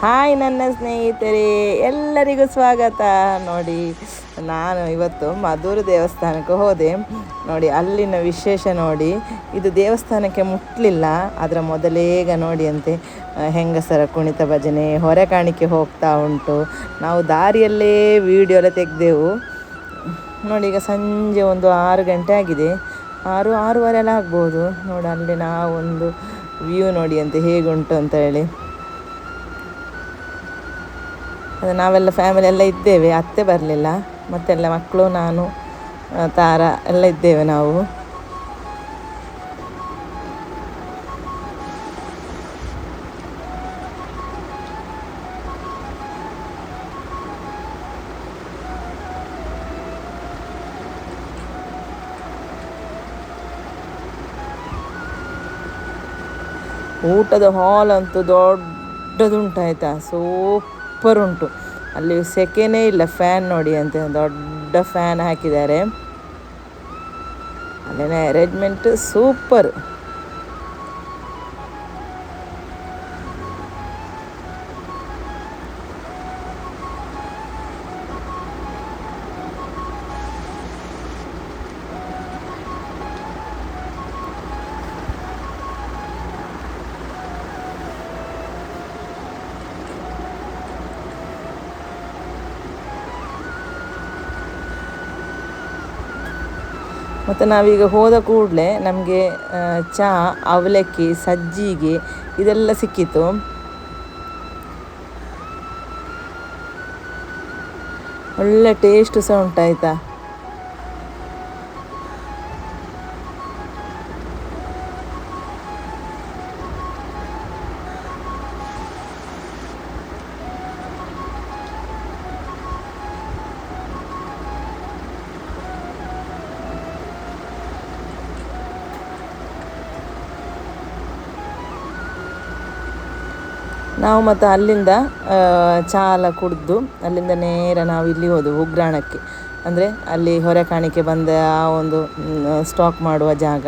Hi ನನ್ನ ಸ್ನೇಹಿತರೆ, ಎಲ್ಲರಿಗೂ ಸ್ವಾಗತ. ನೋಡಿ, ನಾನು ಇವತ್ತು ಮಧುರ ದೇವಸ್ಥಾನಕ್ಕೆ ಹೋದೆ. ನೋಡಿ, ಅಲ್ಲಿನ ವಿಶೇಷ ನೋಡಿ. ಇದು ದೇವಸ್ಥಾನಕ್ಕೆ ಮುಟ್ಟಲಿಲ್ಲ, ಅದರ ಮೊದಲೇಗ ನೋಡಿ ಅಂತೆ ಹೆಂಗಸರ ಕುಣಿತ ಭಜನೆ ಹೊರೆ ಕಾಣಿಕೆ ಹೋಗ್ತಾ ಉಂಟು. ನಾವು ದಾರಿಯಲ್ಲೇ ವಿಡಿಯೋ ಎಲ್ಲ ತೆಗೆದೆವು. ನೋಡಿ, ಈಗ ಸಂಜೆ ಒಂದು 6 ಗಂಟೆ ಆಗಿದೆ, 6-6:30 ಎಲ್ಲ ಆಗ್ಬೋದು. ನೋಡಿ, ಅಲ್ಲಿ ನಾವೊಂದು ವ್ಯೂ ನೋಡಿ ಅಂತೆ ಹೇಗುಂಟು ಅಂತ ಹೇಳಿ. ಅದು ನಾವೆಲ್ಲ ಫ್ಯಾಮಿಲಿ ಎಲ್ಲ ಇದ್ದೇವೆ, ಅತ್ತೆ ಬರಲಿಲ್ಲ, ಮತ್ತೆಲ್ಲ ಮಕ್ಕಳು, ನಾನು, ತಾರ ಎಲ್ಲ ಇದ್ದೇವೆ ನಾವು. ಊಟದ ಹಾಲ್ ಅಂತೂ ದೊಡ್ಡದುಂಟಾಯ್ತಾ, ಸೂಪರ್ ಉಂಟು. ಅಲ್ಲಿ ಸೆಕೆನೇ ಇಲ್ಲ, ಫ್ಯಾನ್ ನೋಡಿ ಅಂತೆ ದೊಡ್ಡ ಫ್ಯಾನ್ ಹಾಕಿದ್ದಾರೆ. ಅಲ್ಲಿನ ಅರೇಂಜ್ಮೆಂಟ್ ಸೂಪರ್. ಮತ್ತು ನಾವೀಗ ಹೋದ ಕೂಡಲೇ ನಮಗೆ ಚಹಾ, ಅವಲಕ್ಕಿ, ಸಜ್ಜಿಗೆ ಇದೆಲ್ಲ ಸಿಕ್ಕಿತು. ಒಳ್ಳೆ ಟೇಸ್ಟ್ ಸಹ ಉಂಟಾಯ್ತಾ. ನಾವು ಮತ್ತು ಅಲ್ಲಿಂದ ಚಹಾ ಎಲ್ಲ ಕುಡಿದು ಅಲ್ಲಿಂದ ನೇರ ನಾವು ಇಲ್ಲಿ ಹೋದೆವು ಉಗ್ರಾಣಕ್ಕೆ. ಅಂದರೆ ಅಲ್ಲಿ ಹೊರೆ ಕಾಣಿಕೆ ಬಂದ ಆ ಒಂದು ಸ್ಟಾಕ್ ಮಾಡುವ ಜಾಗ.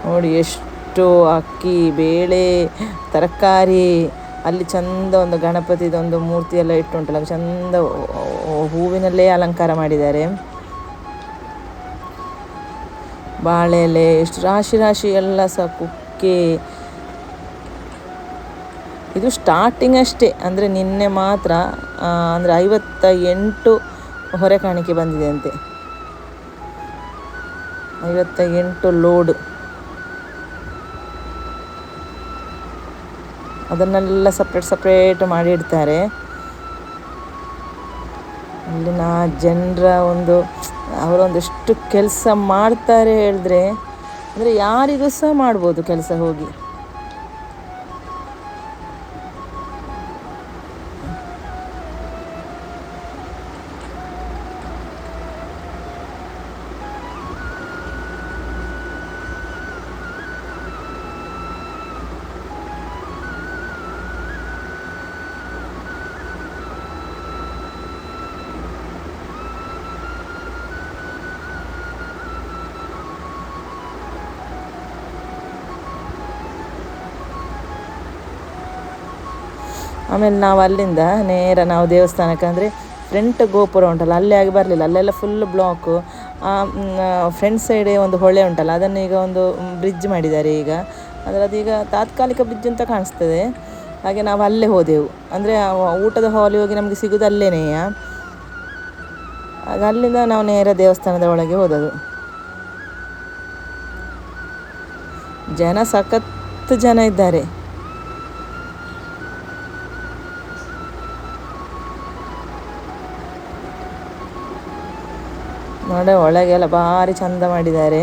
ನೋಡಿ, ಎಷ್ಟು ಅಕ್ಕಿ, ಬೇಳೆ, ತರಕಾರಿ, ಅಲ್ಲಿ ಚಂದ ಒಂದು ಗಣಪತಿದೊಂದು ಮೂರ್ತಿ ಎಲ್ಲ ಇಟ್ಟುಂಟಲ್ಲ, ಚಂದ ಹೂವಿನಲ್ಲೇ ಅಲಂಕಾರ ಮಾಡಿದ್ದಾರೆ. ಬಾಳೆ ಎಲೆ, ಎಷ್ಟು ರಾಶಿ ರಾಶಿ ಎಲ್ಲ ಸಹ ಕುಕ್ಕೆ. ಇದು ಸ್ಟಾರ್ಟಿಂಗ್ ಅಷ್ಟೇ, ಅಂದರೆ ನಿನ್ನೆ ಮಾತ್ರ ಅಂದರೆ 58 ಹೊರೆ ಕಾಣಿಕೆ ಬಂದಿದೆ ಅಂತೆ, 58 ಲೋಡ್. ಅದನ್ನೆಲ್ಲ ಸಪ್ರೇಟ್ ಮಾಡಿ ಇಡ್ತಾರೆ. ಅಲ್ಲಿನ ಜನರ ಅವರೊಂದೆಷ್ಟು ಕೆಲಸ ಮಾಡ್ತಾರೆ ಹೇಳಿದ್ರೆ, ಅಂದರೆ ಯಾರಿಗೂ ಸಹ ಮಾಡ್ಬೋದು ಕೆಲಸ ಹೋಗಿ. ಆಮೇಲೆ ನಾವು ಅಲ್ಲಿಂದ ನೇರ ನಾವು ದೇವಸ್ಥಾನಕ್ಕೆ, ಅಂದರೆ ಫ್ರಂಟ್ ಗೋಪುರ ಉಂಟಲ್ಲ ಅಲ್ಲಿ ಆಗಿ ಬರಲಿಲ್ಲ, ಅಲ್ಲೆಲ್ಲ ಫುಲ್ ಬ್ಲಾಕು. ಫ್ರಂಟ್ ಸೈಡೇ ಒಂದು ಹೊಳೆ ಉಂಟಲ್ಲ, ಅದನ್ನು ಈಗ ಒಂದು ಬ್ರಿಡ್ಜ್ ಮಾಡಿದ್ದಾರೆ ಈಗ, ಅಂದರೆ ಅದೀಗ ತಾತ್ಕಾಲಿಕ ಬ್ರಿಡ್ಜ್ ಅಂತ ಕಾಣಿಸ್ತದೆ. ಹಾಗೆ ನಾವು ಅಲ್ಲೇ ಹೋದೆವು, ಅಂದರೆ ಊಟದ ಹಾಲಿಗೆ ಹೋಗಿ ನಮಗೆ ಸಿಗೋದು ಅಲ್ಲೇನೇ. ಆಗ ಅಲ್ಲಿಂದ ನಾವು ನೇರ ದೇವಸ್ಥಾನದ ಒಳಗೆ ಹೋದದ್ದು. ಜನ ಸಖತ್ತು ಜನ ಇದ್ದಾರೆ. ನೋಡಿ, ಒಳಗೆಲ್ಲ ಭಾರಿ ಚಂದ ಮಾಡಿದ್ದಾರೆ.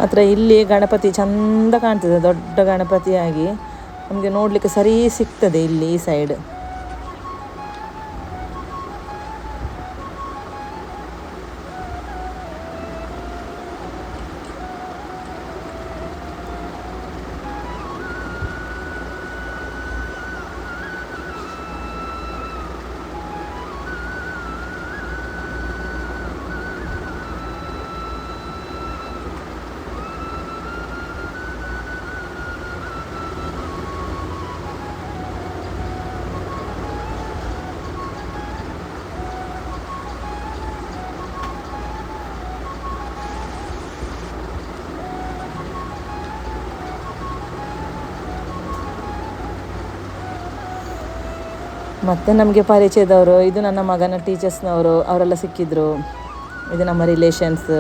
ಮಾತ್ರ ಇಲ್ಲಿ ಗಣಪತಿ ಚೆಂದ ಕಾಣ್ತದೆ, ದೊಡ್ಡ ಗಣಪತಿಯಾಗಿ ನಮಗೆ ನೋಡಲಿಕ್ಕೆ ಸರಿ ಸಿಗ್ತದೆ ಇಲ್ಲಿ ಈ ಸೈಡ್. ಮತ್ತು ನಮಗೆ ಪರಿಚಯದವರು, ಇದು ನನ್ನ ಮಗನ ಟೀಚರ್ಸ್ನವರು, ಅವರೆಲ್ಲ ಸಿಕ್ಕಿದ್ರು. ಇದು ನಮ್ಮ ರಿಲೇಷನ್ಸ್.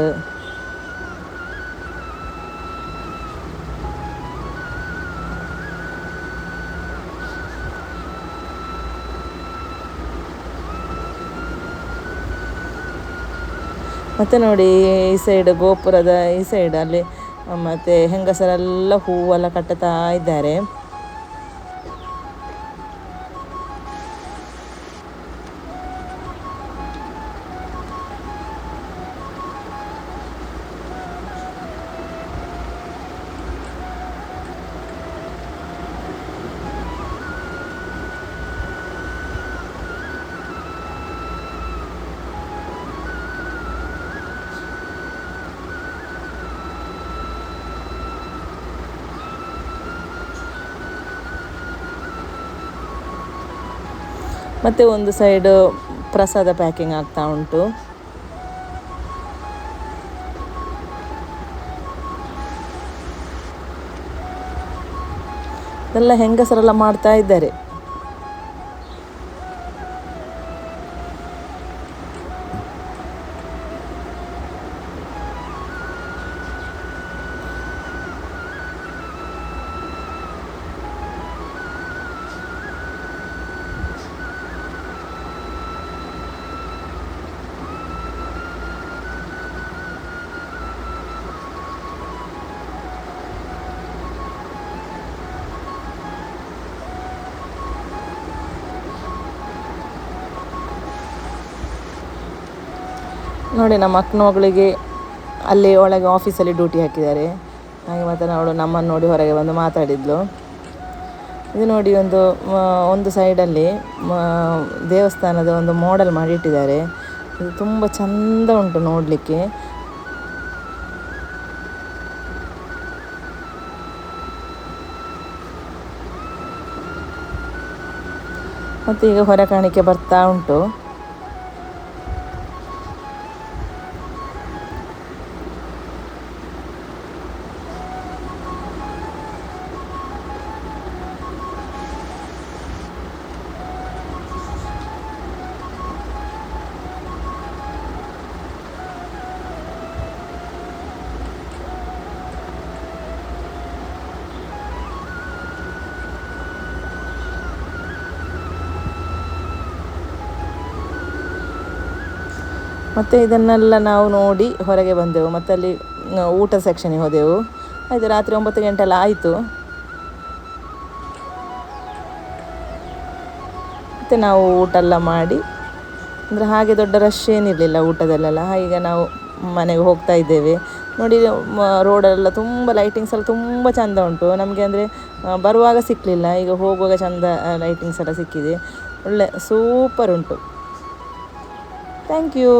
ಮತ್ತು ನೋಡಿ ಈ ಸೈಡ್ ಗೋಪುರದ ಈ ಸೈಡ್ ಅಲ್ಲಿ ಮತ್ತು ಹೆಂಗಸರೆಲ್ಲ ಹೂವೆಲ್ಲ ಕಟ್ಟುತ್ತಾ ಇದ್ದಾರೆ. ಮತ್ತು ಒಂದು ಸೈಡು ಪ್ರಸಾದ ಪ್ಯಾಕಿಂಗ್ ಆಗ್ತಾ ಉಂಟು. ಎಲ್ಲ ಹೆಂಗಸರೆಲ್ಲ ಮಾಡ್ತಾ ಇದ್ದಾರೆ. ನೋಡಿ ನಮ್ಮ ಅಕ್ಕನ ಮಗಳಿಗೆ ಅಲ್ಲಿ ಒಳಗೆ ಆಫೀಸಲ್ಲಿ ಡ್ಯೂಟಿ ಹಾಕಿದ್ದಾರೆ. ಹಾಗೆ ಮತ್ತು ಅವಳು ನಮ್ಮನ್ನು ನೋಡಿ ಹೊರಗೆ ಬಂದು ಮಾತಾಡಿದ್ಲು. ಇದು ನೋಡಿ ಒಂದು ಸೈಡಲ್ಲಿ ದೇವಸ್ಥಾನದ ಒಂದು ಮಾಡೆಲ್ ಮಾಡಿಟ್ಟಿದ್ದಾರೆ. ಇದು ತುಂಬ ಚೆಂದ ಉಂಟು ನೋಡಲಿಕ್ಕೆ. ಮತ್ತು ಈಗ ಹೊರ ಕಾಣಿಕೆ ಬರ್ತಾ ಉಂಟು. ಮತ್ತು ಇದನ್ನೆಲ್ಲ ನಾವು ನೋಡಿ ಹೊರಗೆ ಬಂದೆವು. ಮತ್ತು ಅಲ್ಲಿ ಊಟ ಸೆಕ್ಷನಿಗೆ ಹೋದೆವು. ಆಯಿತು, ರಾತ್ರಿ 9 ಗಂಟೆ ಎಲ್ಲ ಆಯಿತು. ಮತ್ತು ನಾವು ಊಟ ಎಲ್ಲ ಮಾಡಿ, ಅಂದರೆ ಹಾಗೆ ದೊಡ್ಡ ರಶ್ ಏನಿರಲಿಲ್ಲ ಊಟದಲ್ಲೆಲ್ಲ. ಈಗ ನಾವು ಮನೆಗೆ ಹೋಗ್ತಾ ಇದ್ದೇವೆ. ನೋಡಿ ರೋಡೆಲ್ಲ ತುಂಬ ಲೈಟಿಂಗ್ಸ್ ಎಲ್ಲ ತುಂಬ ಚೆಂದ ಉಂಟು. ನಮಗೆ ಅಂದರೆ ಬರುವಾಗ ಸಿಕ್ಕಲಿಲ್ಲ, ಈಗ ಹೋಗುವಾಗ ಚೆಂದ ಲೈಟಿಂಗ್ಸ್ ಎಲ್ಲ ಸಿಕ್ಕಿದೆ. ಒಳ್ಳೆ ಸೂಪರ್ ಉಂಟು. Thank you.